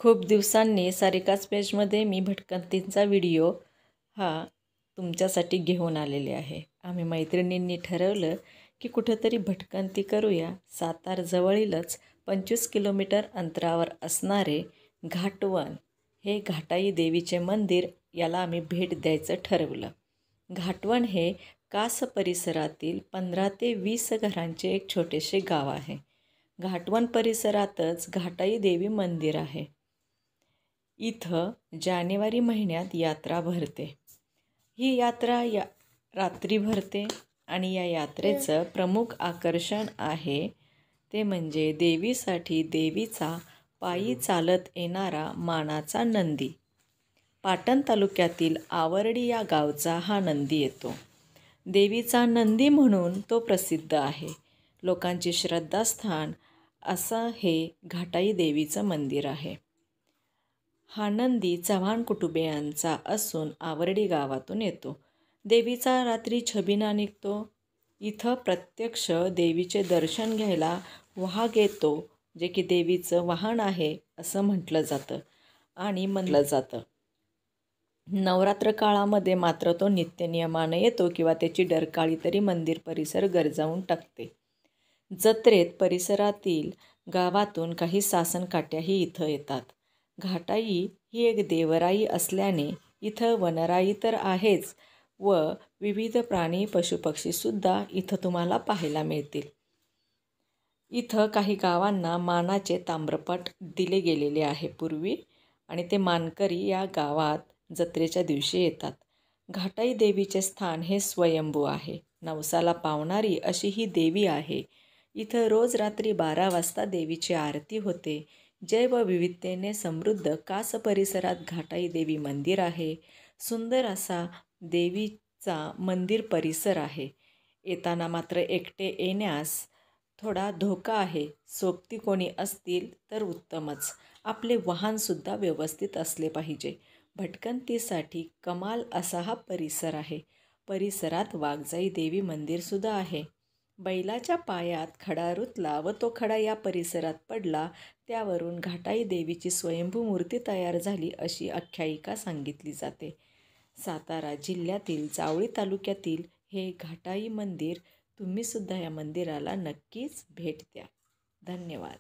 खूप दिवसांनी सारिकाच पेजमध्ये मी भटकंतींचा व्हिडिओ हा तुमच्यासाठी घेऊन आलेले आहे। आम्ही मैत्रिणींनी ठरवलं की कुठेतरी भटकंती करूया। सातारजवळीलच 25 किलोमीटर अंतरावर असणारे घाटवण हे घाटाई देवीचे मंदिर याला आम्ही भेट द्यायचं ठरवलं। घाटवण हे कास परिसरातील 15 ते 20 घरांचे एक छोटेसे गाव आहे। घाटवण परिसरातच घाटाई देवी मंदिर आहे। इथं जानेवारी महिन्यात यात्रा भरते। ही यात्रा रात्री भरते आणि या यात्रेचं प्रमुख आकर्षण आहे ते म्हणजे देवीसाठी देवीचा पायी चालत येणारा मानाचा नंदी। पाटण तालुक्यातील आवरडी या गावचा हा नंदी येतो। देवीचा नंदी म्हणून तो प्रसिद्ध आहे। लोकांची श्रद्धास्थान असं हे घाटाई देवीचं मंदिर आहे। हा नंदी चव्हाण कुटुंबियांचा असून आवरडी गावातून येतो। देवीचा रात्री छबिना निघतो। इथं प्रत्यक्ष देवीचे दर्शन घ्यायला वाघ येतो, जे की देवीचं वाहन आहे असं म्हटलं जातं आणि म्हणलं जातं। नवरात्र काळामध्ये मात्र तो नित्यनियमाने येतो किंवा त्याची डरकाळी तरी मंदिर परिसर गरजावून टाकते। जत्रेत परिसरातील गावातून काही सासनकाठ्याही इथं येतात। घाटाई ही एक देवराई असल्याने इथं वनराई तर आहेच व विविध प्राणी पशुपक्षीसुद्धा इथं तुम्हाला पाहायला मिळतील। इथं काही गावांना मानाचे ताम्रपट दिले गेलेले आहे पूर्वी आणि ते मानकरी या गावात जत्रेच्या दिवशी येतात। घाटाई देवीचे स्थान हे स्वयंभू आहे। नवसाला पावणारी अशी ही देवी आहे। इथं रोज रात्री 12 वाजता देवीची आरती होते। जैव विविधतेने समृद्ध कास परिसरात घाटाई देवी मंदिर आहे। सुंदर असा देवीचा मंदिर परिसर आहे। येताना मात्र एकटे येण्यास थोडा धोका आहे। सोबती कोणी असतील तर उत्तमच। आपले वाहनसुद्धा व्यवस्थित असले पाहिजे। भटकंतीसाठी कमाल असा हा परिसर आहे। परिसरात वाघजाई देवी मंदिरसुद्धा आहे। बैलाच्या पायात खडा रुतला व तो खडा या परिसरात पडला, त्यावरून घाटाई देवीची स्वयंभू मूर्ती तयार झाली अशी आख्यायिका सांगितली जाते। सातारा जिल्ह्यातील जावळी तालुक्यातील हे घाटाई मंदिर, तुम्हीसुद्धा या मंदिराला नक्कीच भेट द्या। धन्यवाद।